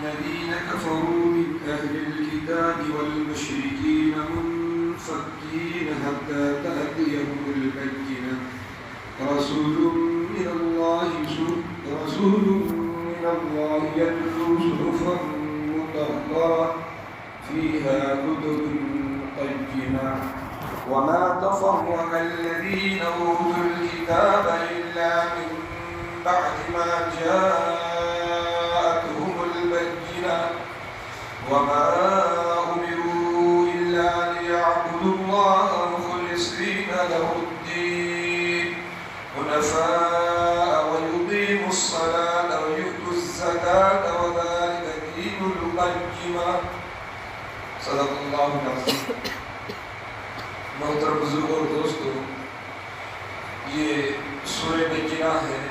الذين كفروا من أهل الكتاب والمشركين منفكين حتى تأتيهم البينة رسول من الله يتلو صحفا مطهرة فيها كتب قيمة وما تفرق الذين أوتوا الكتاب إلا من بعد ما جاءتهم البينة وما أمروا إلا ليعبدوا الله مخلصين له الدين حنفاء ويقيموا الصلاة ويؤتوا الزكاة وذلك دين القيمة صدق اللہ العظیم. محترم بزرگوں اور دوستوں، یہ سورہ بینہ ہے،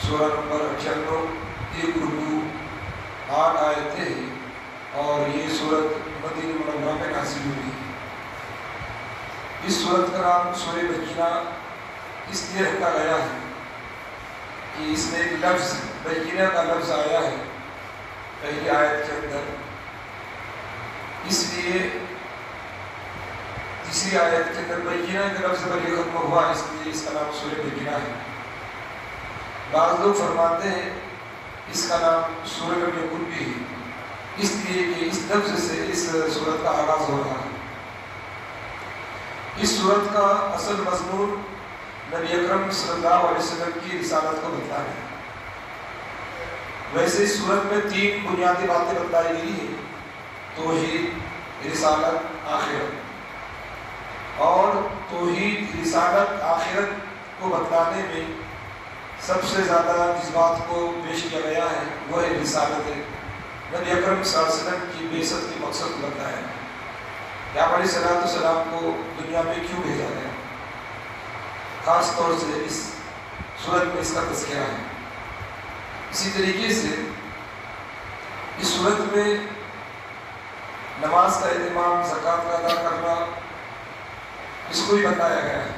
سورہ نمبر 98، 1 رکوع 8 آیتیں ہیں، اور یہ سورت مدینہ منورہ میں نازل ہوئی. اس سورت کا نام سورہ بینہ اس لیے رکھا گیا ہے کہ اس میں ایک لفظ بینہ کا لفظ آیا ہے پہلی آیت کے اندر، اس لیے تیسری آیت کے اندر بینہ کے لفظ پر یہ ختم ہوا، اس لیے اس کا نام سورہ بینہ ہے. بعض لوگ فرماتے ہیں اس کا نام سورہ لم یکن بھی ہے، اس لیے کہ اس لفظ سے اس سورت کا آغاز ہو رہا ہے. اس سورت کا اصل مضمون نبی اکرم صلی اللہ علیہ وسلم کی رسالت کو بتانا ہے. ویسے اس سورت میں 3 بنیادی باتیں بتائی گئی ہیں: توحید، رسالت، آخرت. اور توحید، رسالت، آخرت کو بتانے میں سب سے زیادہ جس بات کو پیش کیا گیا ہے وہ ہے رسالت ہے. نبی اکرم صلی اللہ علیہ وسلم کی بعثت کے مقصد کو بتایا ہے کہ آپ علیہ السلام کو دنیا میں کیوں بھیجا گیا. خاص طور سے اس سورت میں اس کا تذکرہ ہے. اسی طریقے سے اس سورت میں نماز کا اہتمام، زکوٰۃ کا ادا کرنا، اس کو بھی بتایا گیا ہے.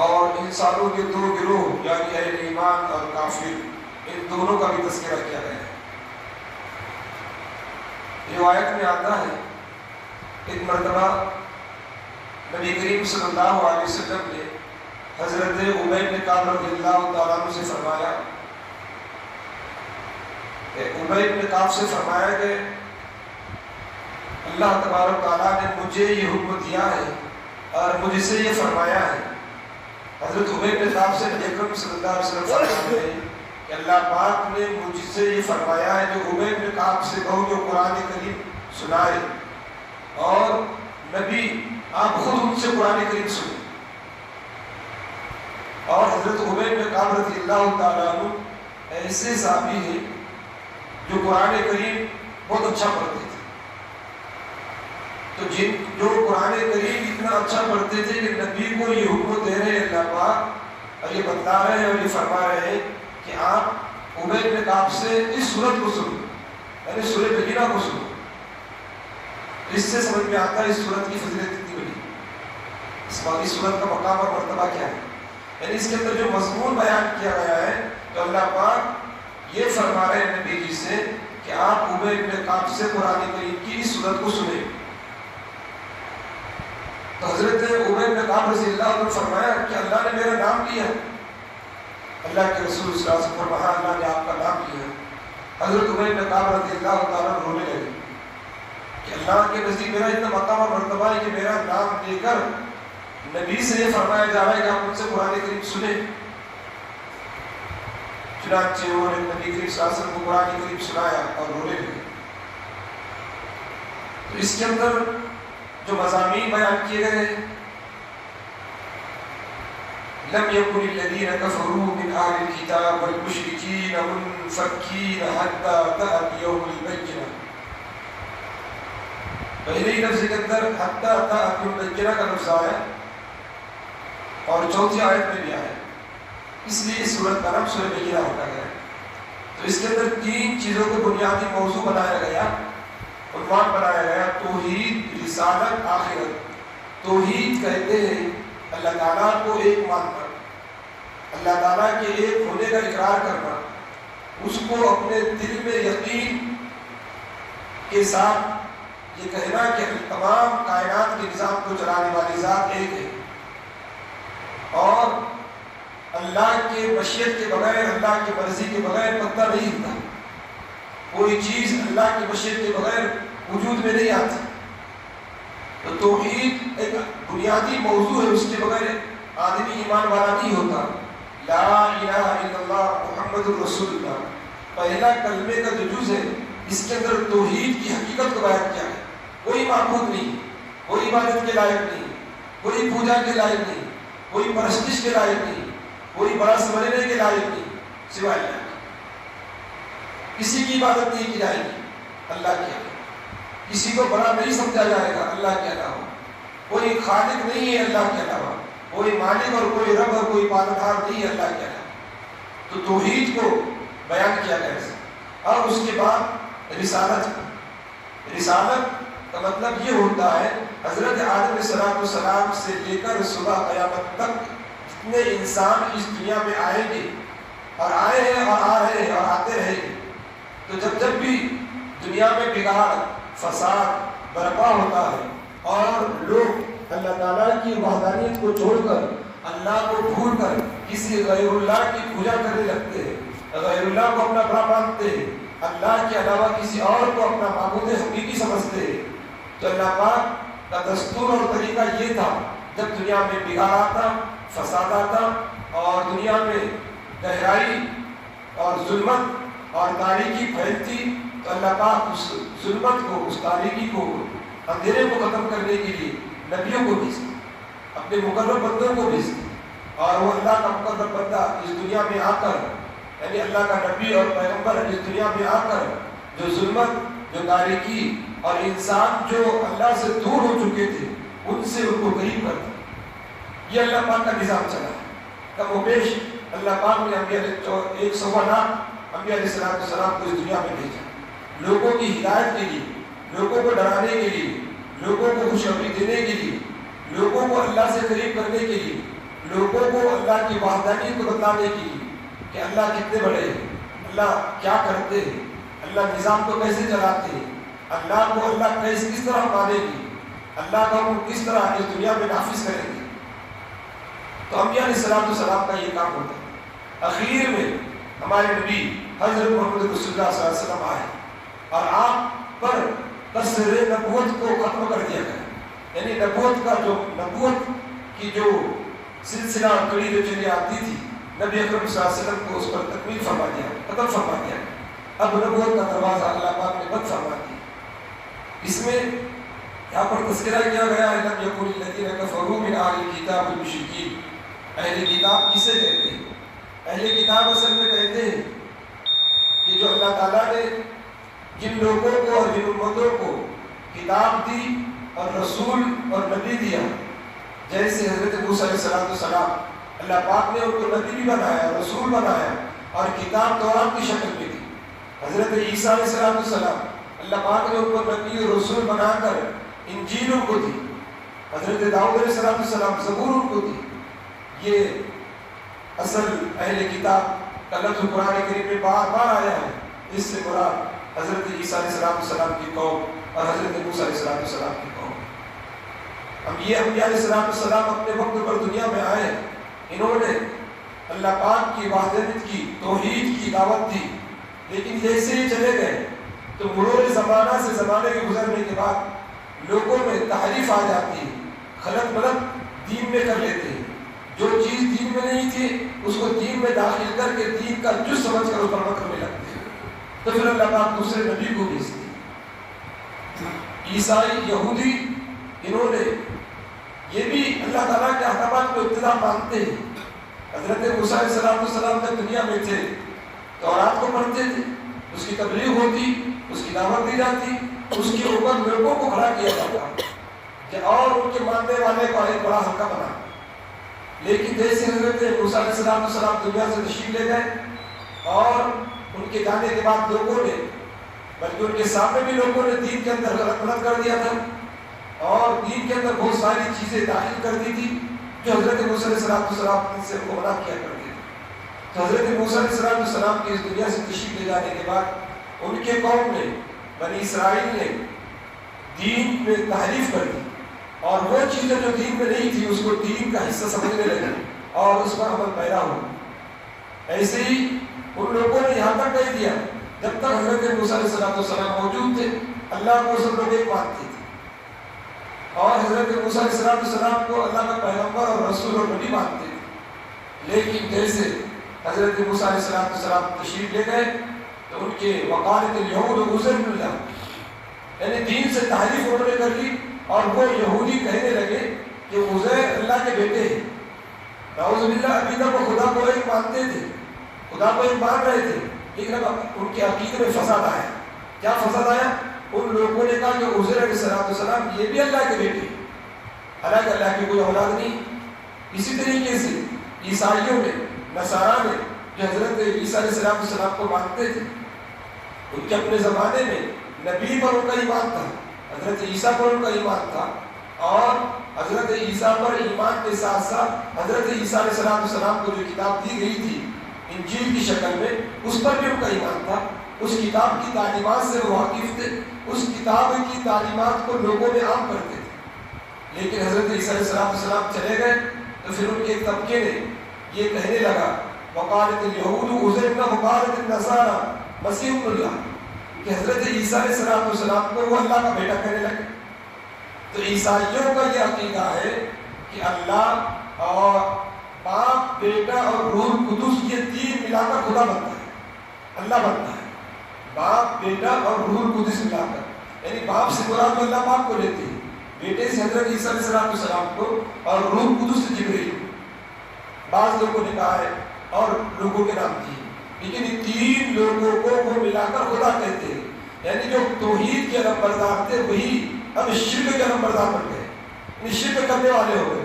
اور انسانوں کے 2 گروہ یعنی اہل ایمان اور کافر، ان دونوں کا بھی تذکرہ کیا گیا ہے. روایت میں آتا ہے ایک مرتبہ نبی کریم صلی اللہ علیہ وسلم نے حضرت ابی بن کعب رضی اللہ تعالیٰ عنہ سے فرمایا، ابی بن کعب سے فرمایا کہ اللہ تبارک تعالیٰ نے مجھے یہ حکم دیا ہے اور مجھ سے یہ فرمایا ہے. حضرت ابی بن کعب سے نبی اکرم صلی اللہ علیہ وسلم فرماتے ہیں کہ اللہ پاک نے مجھ سے یہ فرمایا ہے کہ ابی بن کعب سے کہو جو قرآن کریم سنائے، اور نبی آپ خود ان سے قرآن کریم سنیں. اور حضرت ابی بن کعب رضی اللہ تعالیٰ عنہ ایسے صحابی ہیں جو قرآن کریم بہت اچھا پڑھتے تھے. تو جو قرآن کریم اتنا اچھا پڑھتے تھے کہ نبی کو یہ حکم دے رہے ہیں اللہ پاک، اور یہ بتا رہے ہیں اور یہ فرما رہے ہیں کہ آپ ابی بن کعب سے اس سورت کو سنو، یعنی سورہ بینہ کو سنو. اس سے سمجھ میں آتا ہے اس سورت کی فضیلت کتنی بڑی، اس سورت کا مقام اور مرتبہ کیا ہے. یعنی اس کے اندر جو مضمون بیان کیا گیا ہے تو اللہ پاک یہ فرما رہے ہیں نبی جی سے کہ آپ ابی بن کعب سے قرآن کریم کی اس سورت کو سنیں. تو حضرت ابی بن کعب رضی اللہ عنہ نے فرمایا کہ اللہ نے میرا نام لیا. اللہ کے رسول صلی اللہ علیہ وسلم فرمایا اللہ نے آپ کا نام لیا. حضرت ابی بن کعب رضی اللہ تعالیٰ رونے لگے کہ اللہ کے نزدیک میرا اتنا مقام اور مرتبہ ہے کہ میرا نام لے کر نبی سے یہ فرمایا جا رہا ہے کہ آپ ان سے قرآن کریم سنیں. چنانچہ انہوں نے نبی کریم صلی اللہ علیہ وسلم کو قرآن کریم سنایا اور رونے لگے. تو اس کے اندر جو مضامین بیان کیے گئے ہیں، لم یکن الذین کفروا من اہل الکتاب والمشرکین منفکین حتی تأتیہم البینہ. پہلے ہی لفظ کے اندر حتی تأتیہم البینہ کا لفظ آیا اور چوتھی آیت میں بھی آیا، اس لیے اس سورت کا نام سورہ بینہ رکھا گیا. تو اس کے اندر 3 چیزوں کو بنیادی موضوع بنایا گیا، عنوان بنایا گیا: توحید، رسالت، آخرت. توحید کہتے ہیں اللہ تعالیٰ کو ایک ماننا، اللہ تعالیٰ کے ایک ہونے کا اقرار کرنا، اس کو اپنے دل میں یقین کے ساتھ یہ کہنا کہ تمام کائنات کے نظام کو چلانے والی ذات ایک ہے، اور اللہ کے مشیت کے بغیر، اللہ کی مرضی کے بغیر پتہ نہیں ہلتا، کوئی چیز اللہ کی مشیت کے بغیر وجود میں نہیں آتی۔ تو توحید ایک بنیادی موضوع ہے، اس کے بغیر آدمی ایمان والا نہیں ہوتا۔ لا الہ الا اللہ محمد الرسول اللہ پہلا کلمے کا جو جز ہے، اس کے اندر توحید کی حقیقت کو بیان کیا ہے۔ کوئی معبود نہیں، کوئی عبادت کے لائق نہیں، کوئی پوجا کے لائق نہیں، کوئی پرستش کے لائق نہیں، کوئی بڑا سمجھنے کے لائق نہیں سوائے اللہ کے۔ کسی کی عبادت نہیں کی جائے گی اللہ کے علاوہ، کسی کو بڑا نہیں سمجھا جائے گا اللہ کے علاوہ، کوئی خالق نہیں ہے اللہ کے علاوہ، کوئی مالک اور کوئی رب اور کوئی پالنہار نہیں ہے اللہ کے علاوہ۔ تو توحید کو بیان کیا گیا ہے۔ اور اس کے بعد رسالت کا مطلب یہ ہوتا ہے حضرت آدم علیہ السلام سے لے کر صبح قیامت تک جتنے انسان اس دنیا میں آئیں گے اور آئے ہیں اور آ رہے ہیں اور آتے رہیں گے، تو جب بھی دنیا میں بگاڑ فساد برپا ہوتا ہے اور لوگ اللہ تعالیٰ کی وحدانیت کو چھوڑ کر، اللہ کو بھول کر کسی غیر اللہ کی پوجا کرنے لگتے ہیں، غیر اللہ کو اپنا بڑا مانتے ہیں، اللہ کے علاوہ کسی اور کو اپنا معبود حقیقی سمجھتے ہیں، تو اللہ پاک کا دستور اور طریقہ یہ تھا جب دنیا میں بگاڑ آتا، فساد آتا اور دنیا میں گہرائی اور ظلمت اور تاریکی پھیلتی، تو اللہ پاک اس ظلمت کو، اس تاریکی کو، اندھیرے کو ختم کرنے کے لیے نبیوں کو بھیجتے، اپنے مقرب بندوں کو بھیجتے، اور وہ اللہ کا مقرب بندہ اس دنیا میں آ کر، یعنی اللہ کا نبی اور پیغمبر اس دنیا میں آ کر جو ظلمت، جو تاریکی اور انسان جو اللہ سے دور ہو چکے تھے ان سے ان کو قریب کر دیا۔ یہ اللہ پاک کا نظام چلا ہے۔ کم و بیش اللہ پاک نے انبیاء 100 لاکھ انبیاء علیہ السلام کو اس دنیا میں بھیجا، لوگوں کی ہدایت کے لیے، لوگوں کو ڈرانے کے لیے، لوگوں کو خوشخبری دینے کے لیے، لوگوں کو اللہ سے قریب کرنے کے لیے، لوگوں کو اللہ کی وحدانیت کو بتانے کے لیے کہ اللہ کتنے بڑے ہیں، اللہ کیا کرتے ہیں، اللہ نظام کو کیسے چلاتے ہیں، اللہ کو اللہ کس طرح مانے گی، اللہ کا حکم کس طرح اس دنیا میں نافذ کریں گے۔ تو انبیاء علیہ السلام کا یہ کام ہوتا ہے۔ اخیر میں ہمارے نبی حضرت محمد رسول اللہ صلی اللہ علیہ وسلم آئے اور آپ پر قصر نبوت کو ختم کر دیا گیا، یعنی نبوت کی جو سلسلہ کڑی جو چلی آتی تھی، نبی اکرم صلی اللہ علیہ وسلم کو اس پر تکمیل فرما دیا، ختم فرما دیا۔ اب نبوت کا دروازہ اللہ پاک نے بند فرما دیا۔ اس میں یہاں پر تذکرہ کیا گیا ہے لم یکن الذین کفروا من اہل الکتاب والمشرکین۔ اہل کتاب کسے کہتے ہیں؟ اہل کتاب اصل میں کہتے ہیں کہ جو اللہ تعالیٰ نے جن لوگوں کو اور جن امتوں کو کتاب دی اور رسول اور نبی دیا، جیسے حضرت موسیٰ علیہ السلام، اللہ پاک نے ان کو نبی بھی بنایا، رسول بنایا اور کتاب تورات کی شکل میں دی۔ حضرت عیسیٰ علیہ السلام، اللہ پاک نے ان کو نبی اور رسول بنا کر انجیل ان کو دی۔ حضرت داؤد علیہ السلام زبور ان کو دی۔ یہ اصل اہل کتاب کا لفظ قرآن کریم میں بار بار آیا ہے۔ اس سے مراد حضرت عیسیٰ علیہ السلام کی قوم اور حضرت موسیٰ علیہ السلام کی قوم۔ اب یہ انبیاء علیہ السلام اپنے وقت پر دنیا میں آئے، انہوں نے اللہ پاک کی وحدانیت کی، توحید کی دعوت دی، لیکن جیسے ہی چلے گئے تو مرور زمانہ سے زمانے کے گزرنے کے بعد لوگوں میں تحریف آ جاتی ہے، خلط ملط دین میں کر لیتے ہیں، جو چیز دین میں نہیں تھی اس کو دین میں داخل کر کے دین کا جز سمجھ کر اس پر عمل کرنے لگتے ہیں۔ تو پھر اللہ پاک دوسرے نبی کو بھیجتے ہیں۔ عیسائی، یہودی، انہوں نے یہ بھی اللہ تعالیٰ کے احکامات کو ابتدا مانتے ہیں۔ حضرت موسیٰ علیہ السلام جب دنیا میں تھے تورات کو پڑھتے تھے، اس کی تبلیغ ہوتی، اس کی دعوت دی جاتی، اس کے اوپر لوگوں کو کھڑا کیا جاتا کہ اور ان کے ماننے والے کو ایک بڑا حلقہ بنا۔ لیکن جیسے حضرت موسیٰ علیہ السلام دنیا سے تشریف لے گئے اور ان کے جانے کے بعد لوگوں نے، بلکہ ان کے سامنے بھی لوگوں نے دین کے اندر غلط ملت کر دیا تھا اور دین کے اندر بہت ساری چیزیں داخل کر دی تھی جو حضرت موسیٰ علیہ السلام سے ان کو منع کیا کرتے تھے۔ تو حضرت موسیٰ علیہ السلام کی اس دنیا سے تشریف لے جانے کے بعد ان کے قوم نے، بنی اسرائیل نے دین میں تحریف کر دی، اور وہ چیزیں جو دین میں نہیں تھی اس کو دین کا حصہ سمجھنے لگے اور اس پر عمل پیرا ہو۔ ایسے ہی ان لوگوں نے یہاں تک کہہ دیا، جب تک حضرت موسیٰ علیہ السلام موجود تھے اللہ کو سب لوگ ایک مانتے تھے، اور حضرت موسیٰ علیہ السلام کو اللہ کا پیغمبر اور رسول اور نبی مانتے تھے۔ لیکن جیسے حضرت موسیٰ علیہ السلام تشریف لے گئے تو ان کے وقالت الیہود عزیر بن اللہ، یعنی دین سے تحریف انہوں نے کر لی، اور وہ یہودی کہنے لگے کہ عزیر اللہ کے بیٹے ہیں۔ نعوذ باللہ، ابھی تک وہ خدا کو ایک مانتے تھے، خدا کو ایک مان رہے تھے، لیکن اب ان کے عقیدے میں فساد آیا۔ کیا فساد آیا؟ ان لوگوں نے کہا کہ عزیر علیہ السلام یہ بھی اللہ کے بیٹے ہیں، حالانکہ اللہ کی کوئی اولاد نہیں۔ اسی طریقے سے عیسائیوں نے، نصارہ نے، جو حضرت عیسیٰ علیہ السلام کو مانتے تھے، ان کے اپنے زمانے میں نبی پر ان کا ایمان تھا، حضرت عیسیٰ پر ان کا ایمان تھا، اور حضرت عیسیٰ پر ایمان کے ساتھ ساتھ حضرت عیسیٰ علیہ السلام کو جو کتاب دی گئی تھی انجیل کی شکل میں، اس پر بھی ان کا ایمان تھا۔ اس کتاب کی تعلیمات سے وہ واقف تھے، اس کتاب کی تعلیمات کو لوگوں میں عام کرتے تھے۔ لیکن حضرت عیسیٰ علیہ السلام چلے گئے تو پھر ان کے ایک طبقے نے یہ کہنے لگا، وقالت الیہود عزیر بن اللہ وقالت النصارى مسیح ابن اللہ، کہ حضرت عیسیٰ علیہ السلام کو وہ اللہ کا بیٹا کہنے لگے۔ تو عیسائیوں کا یہ عقیدہ ہے کہ اللہ اور باپ، بیٹا اور روح القدس یہ تین ملا کر خدا بنتا ہے، اللہ بنتا ہے۔ باپ، بیٹا اور روح القدس ملا کر، یعنی باپ سے مراد اللہ باپ کو لیتے ہیں، بیٹے سے حضرت عیسیٰ علیہ السلام کو، اور روح القدس سے جبریل۔ بعض لوگوں نے کہا ہے اور لوگوں کے نام دیے، لیکن ان تین لوگوں کو وہ ملا کر خدا کہتے ہیں۔ یعنی جو توحید کے علمبردار تھے وہی اب شرک کے علمبردار بن گئے، یعنی شرک کرنے والے ہو گئے۔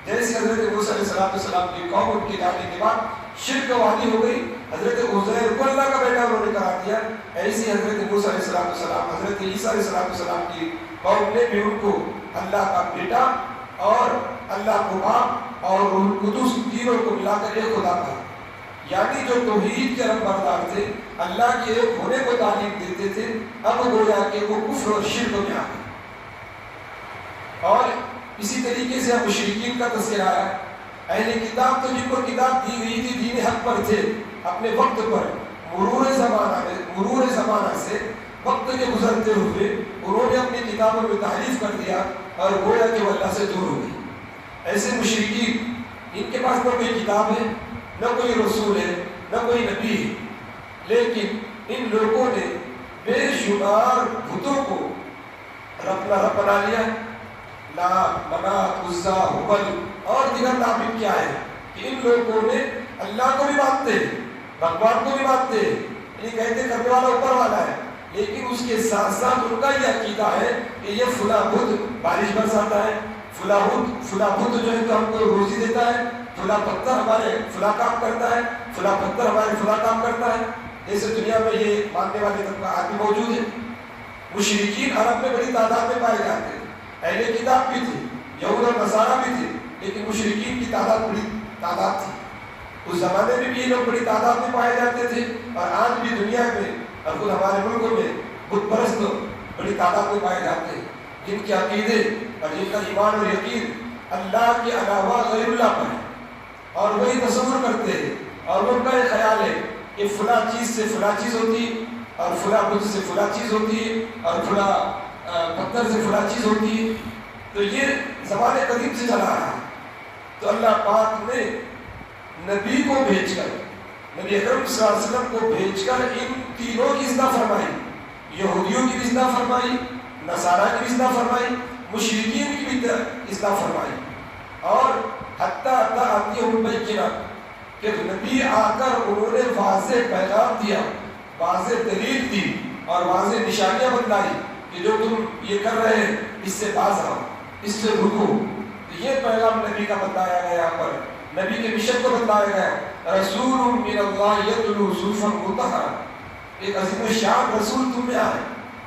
جیسے حضرت موسیٰ علیہ السلام کی قوم ان کے جانے کے بعد شرک والی ہو گئی، حضرت عزیر کو اللہ کا بیٹا انہوں نے قرار دیا، ایسے حضرت موسیٰ علیہ السلام، حضرت عیسیٰ علیہ السلام کی قوم نے بھی ان کو اللہ کا بیٹا اور اللہ کو باپ اور روح القدس تینوں کو ملا کر ایک خدا کہا۔ یعنی جو توحید کے علمبردار تھے، اللہ کے ایک ہونے کو تعلیم دیتے تھے، اب گویا کہ وہ کفر اور شرک میں آ گئے۔ اور اسی طریقے سے مشرکین کا تذکرہ آیا۔ اہل کتاب تو جن کو کتاب دی گئی تھی دین حق پر تھے، اپنے وقت پر مرور زمانہ سے وقت کے گزرتے ہوئے انہوں نے اپنی کتابوں میں تحریف کر دیا اور گویا کہ وہ اللہ سے دور ہو گئی۔ ایسے مشرکین، ان کے پاس نہ کوئی کتاب ہے، نہ کوئی رسول ہے، نہ کوئی نبی ہے، لیکن ان لوگوں نے بے شمار بتوں کو رب بنا لیا۔ لات، منات، عزا، ہبل اور دیگر نام کیا ہے کہ ان لوگوں نے اللہ کو بھی مانتے ہیں، بھگوان کو بھی مانتے ہیں، یعنی کہتے کرنے والا اوپر والا ہے، لیکن اس کے ساتھ ساتھ ان کا یہ عقیدہ ہے کہ یہ فلاں بت بارش برساتا ہے، فلاں بت جو ہے تو ہم کو روزی دیتا ہے، فلاں پتھر ہمارے فلاں کام کرتا ہے، فلاں پتھر ہمارے فلاں کام کرتا ہے۔ جیسے دنیا میں یہ ماننے والے طبقہ آدمی موجود ہے۔ مشرکین عرب میں بڑی تعداد میں پائے جاتے ہیں، اہل کتاب بھی تھے، یہود اور نصارہ بھی تھے، لیکن مشرکین کی تعداد بڑی تعداد تھی۔ اس زمانے میں بھی یہ لوگ بڑی تعداد میں پائے جاتے تھے، اور آج بھی دنیا میں اور خود ہمارے ملکوں میں بت پرست بڑی تعداد میں پائے جاتے ہیں، جن کے عقیدے اور جن کا ایمان اور یقین اللہ کے علاوہ غیر اللہ پر ہے، اور وہی تصور کرتے ہیں، اور ان کا یہ خیال ہے کہ فلاں چیز سے فلاں چیز ہوتی ہے، اور فلاں بت سے فلاں چیز ہوتی ہے، اور فلاں پتھر سے فلاں چیز ہوتی ہے۔ تو یہ زمانے قدیم سے چلا رہا ہے۔ تو اللہ پاک نے نبی کو بھیج کر، نبی اکرم صلی اللہ علیہ وسلم کو بھیج کر ان تینوں کی اصلاح فرمائی، یہودیوں کی بھی اصلاح فرمائی، نصارہ کی بھی اصلاح فرمائی، مشرکین کی بھی اصلاح فرمائی، اور حتیٰ آتیہم البینہ کہ نبی آ کر انہوں نے واضح پیغام دیا، واضح دلیل دی اور واضح نشانیاں بتلائی کہ جو تم یہ کر رہے ہیں اس سے باز آؤ، اس سے رکو۔ تو یہ پیغام نبی کا بتایا گیا، یہاں پر نبی کے مشن کو بتایا گیا، رسول من اللہ یتلو صحفا مطہرہ، ایک عظیم الشان رسول تم میں آئے،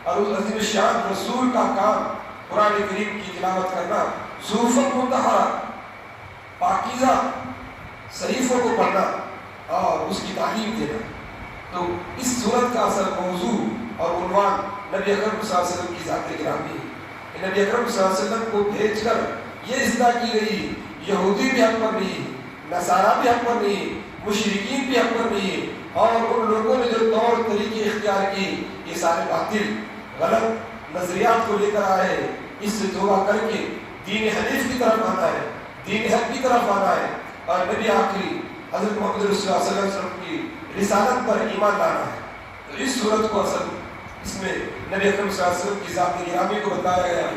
اور اس عظیم الشان رسول کا کام قرآن کریم کی تلاوت کرنا، صحفا مطہرہ، پاکیزہ صحیفوں کو پڑھنا، اور اس کی تعلیم دینا۔ تو اس صورت کا اصل موضوع اور عنوان نبی اکرم صلی اللہ علیہ وسلم کی ذات گرامی ہے۔ نبی اکرم صلی اللہ علیہ وسلم کو بھیج کر یہ اصلاح کی گئی، یہودی بھی حق پر نہیں، نصارہ بھی حق پر نہیں، مشرکین بھی حق پر نہیں، اور ان لوگوں نے جو طور طریقے اختیار کی یہ سارے باطل غلط نظریات کو لے کر آئے، اس سے توبہ کر کے دین حنیف کی طرف آنا ہے، دین حق کی طرف آنا ہے، اور نبی آخری حضرت محمد رسول اللہ صلی اللہ علیہ وسلم کی رسالت پر ایمان لانا ہے۔ تو اس صورت کو اصل اس میں نبی اکرم صلی اللہ علیہ وسلم کی ذات گرامی کو بتایا گیا،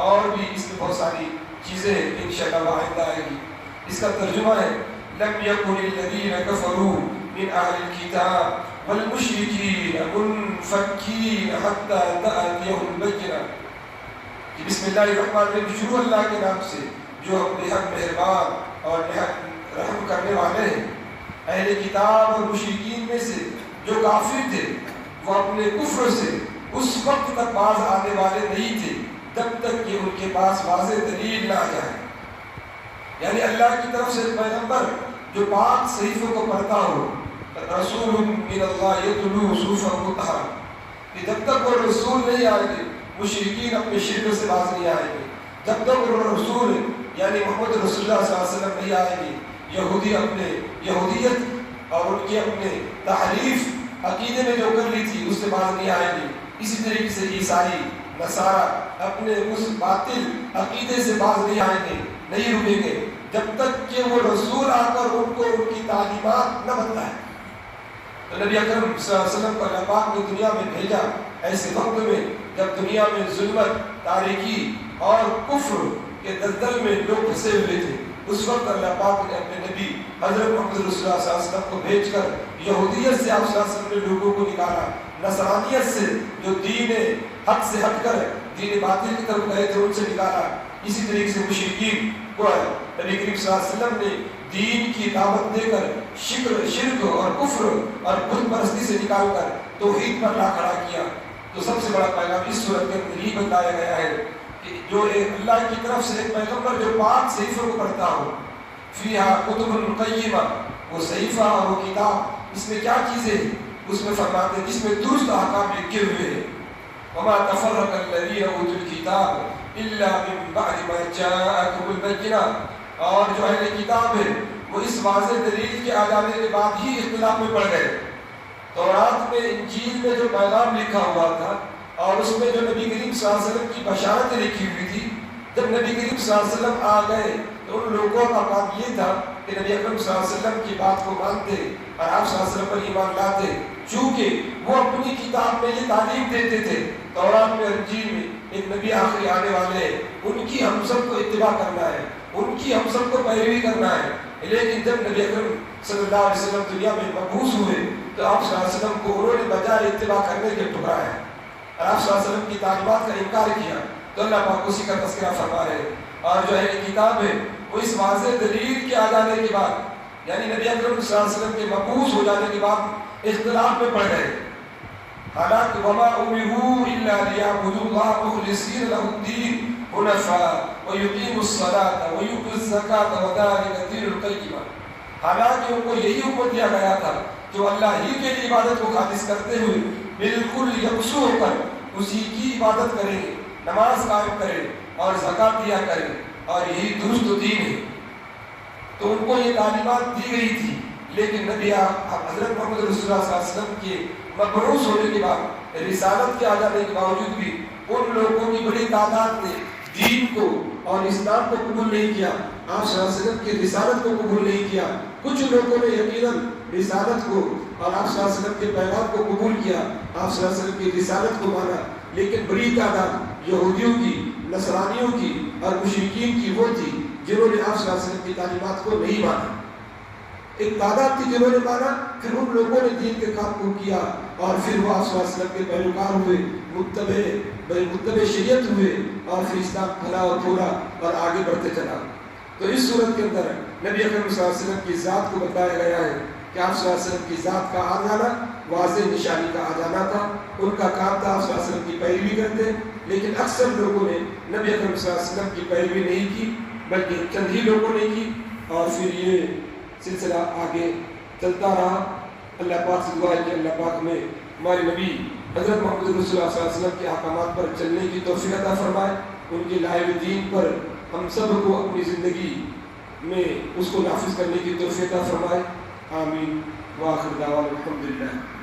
اور بھی اس میں بہت ساری چیزیں ہیں انشاءاللہ آئندہ آئے گی۔ اس کا ترجمہ ہے لم یکن الذین کفروا من اہل الکتاب والمشرکین منفکین حتی تأتیہم البینہ، کہ بسم اللہ الرحمن الرحیم، شروع اللہ کے نام سے جو بےحد مہربان اور نہایت رحم کرنے والے ہیں۔ اہل کتاب اور مشرکین میں سے جو کافر تھے وہ اپنے کفر سے اس وقت تک باز آنے والے نہیں تھے جب تک کہ ان کے پاس واضح دلیل نہ آ جائے۔ یعنی اللہ کی طرف سے پیغمبر جو پاک صحیفوں کو پڑھتا ہو، رسول من اللہ یتلو صحفا مطہرہ، کہ جب تک وہ رسول نہیں آئے گے مشرکین اپنے شرک سے باز نہیں آئیں گے، جب تک وہ رسول یعنی محمد رسول اللہ صلی اللہ علیہ وسلم نہیں آئے گی، یہودی اپنے یہودیت اور ان کے اپنے تحریف عقیدے میں جو کر لی تھی اس سے باز نہیں آئے گی۔ اسی طریقے سے عیسائی نصارہ اپنے اس باطل عقیدے سے باز نہیں آئیں گے، نہیں رکیں گے جب تک کہ وہ رسول آ کر ان کو ان کی تعلیمات نہ بتلائے۔ تو نبی اکرم صلی اللہ علیہ وسلم کو اللہ پاک نے دنیا میں بھیجا ایسے وقت میں جب دنیا میں ظلمت، تاریکی اور کفر کے دلدل میں لوگ پھنسے ہوئے تھے۔ اس وقت اللہ پاک نے اپنے نبی حضرت محمد رسول اللہ صلی اللہ علیہ وسلم کو بھیج کر یہودیت سے آپ صلی اللہ علیہ وسلم نے لوگوں کو نکالا، نصرانیت سے جو دین حق سے ہٹ کر دین باطل کی طرف گئے تھے ان سے نکالا۔ اسی طریقے سے مشرکین کو نبی کریم صلی اللہ علیہ وسلم نے دین کی دعوت دے کر شرک اور کفر اور بت پرستی سے نکال کر توحید پر لا کھڑا کیا۔ تو سب سے بڑا پیغام اس صورت کے اندر یہ بتایا گیا ہے کہ جو اللہ کی طرف سے ایک پیغمبر جو پاک صحیفوں کو پڑھتا ہو، فیہا کتب قیمہ، وہ صحیفہ اور وہ کتاب، اس میں کیا چیزیں ہیں؟ اس میں فرماتے ہیں جس میں درست احکام لکھے ہوئے ہیں۔ وما تفرق الذین اوتوا الکتاب الا من بعد ما جاءتهم البینہ، اور جو اہل کتاب ہے وہ اس واضح دلیل کے آ جانے کے بعد ہی اختلاف میں پڑ گئے۔ تورات میں، انجیل میں جو پیغام لکھا ہوا تھا اور اس میں جو نبی کریم صلی اللہ علیہ وسلم کی بشارتیں لکھی ہوئی تھی، جب نبی کریم صلی اللہ علیہ وسلم آ گئے تو ان لوگوں کا کام یہ تھا کہ نبی اکرم صلی اللہ علیہ وسلم کی بات کو مانتے اور آپ صلی اللہ علیہ وسلم پر ایمان لاتے، چونکہ وہ اپنی کتاب میں یہ تعلیم دیتے تھے تورات میں، انجیل میں ایک نبی آخری آنے والے ہیں، ان کی ہم سب کو اتباع کرنا ہے، ان کی ہم سب کو پیروی کرنا ہے۔ لیکن جب نبی اکرم صلی اللہ علیہ وسلم دنیا میں مبعوث ہوئے تو آپ صلی اللہ علیہ وسلم کو انہوں نے بجائے اتباع کرنے کے ٹھکرایا اور آپ صلی اللہ علیہ وسلم کی تعلیمات کا انکار کیا۔ تو اللہ پاک اسی کا تذکرہ فرما رہے ہیں۔ اور جو اہل کتاب ہے وہ اس واضح دلیل کے آ جانے کے بعد، یعنی نبی اکرم صلی اللہ علیہ وسلم کے مبعوث ہو جانے کے بعد اختلاف میں پڑ گئے۔ حالانکہ وما امروا الا ليعبدوا الله مخلصين له الدين حنفاء ويقيموا الصلاة ويؤتوا الزكاة وذلك دين القيمة، حالانکہ ان کو یہی حکم دیا گیا تھا جو اللہ ہی کے لیے عبادت کو خالص کرتے ہوئے بالکل یکسو ہو کر اسی کی عبادت کریں، نماز قائم کریں اور زکات دیا کریں، اور یہی درست دین ہے۔ تو ان کو یہ تعلیمات دی گئی تھی، لیکن نبی حضرت محمد رسول اللہ صلی اللہ علیہ وسلم کے مبعوث ہونے کے بعد، رسالت کے آ جانے کے باوجود بھی ان لوگوں کی بڑی تعداد نے دین کو اور اسلام کو قبول نہیں کیا، آپ صلی اللہ علیہ وسلم کی رسالت کو قبول نہیں کیا۔ کچھ لوگوں نے یقیناً رسالت کو اور آپ صلی اللہ علیہ وسلم کے پیغام کو قبول کیا، آپ صلی اللہ علیہ وسلم کی رسالت کو مانا، لیکن بڑی تعداد یہودیوں کی، نصرانیوں کی اور مشرکین کی وہ تھی جنہوں نے آپ صلی اللہ علیہ وسلم کی تعلیمات کو نہیں مانا۔ ایک تعداد تھی جنہوں نے مانا، پھر ان لوگوں نے دین کے کام کو کیا اور پھر وہ آپ صلی اللہ علیہ وسلم کے پیروکار ہوئے، متبع شریعت ہوئے، اور پھر اسلام پھیلا اور پھولا اور آگے بڑھتے چلا۔ تو اس صورت کے اندر نبی اکرم صلی اللہ علیہ وسلم کی ذات کو بتایا گیا ہے کہ آپ صلی اللہ علیہ وسلم کی ذات کا آ جانا واضح نشانی کا آ جانا تھا۔ ان کا کام تھا آپ صلی اللہ علیہ وسلم کی پیروی کرتے، لیکن اکثر لوگوں نے نبی اکرم صلی اللہ علیہ وسلم کی پیروی نہیں کی، بلکہ چند ہی لوگوں نے کی، اور پھر یہ سلسلہ آگے چلتا رہا۔ اللہ پاک سے دعا ہے کہ اللہ پاک میں ہمارے نبی حضرت محمد رسول اللہ صلی اللہ علیہ وسلم کے احکامات پر چلنے کی توفیق عطا فرمائے، ان کے لائحہ دین پر ہم سب کو اپنی زندگی میں اس کو نافذ کرنے کی توفیق عطا فرمائے۔ آمین۔ وآخر دعوانا الحمدللہ۔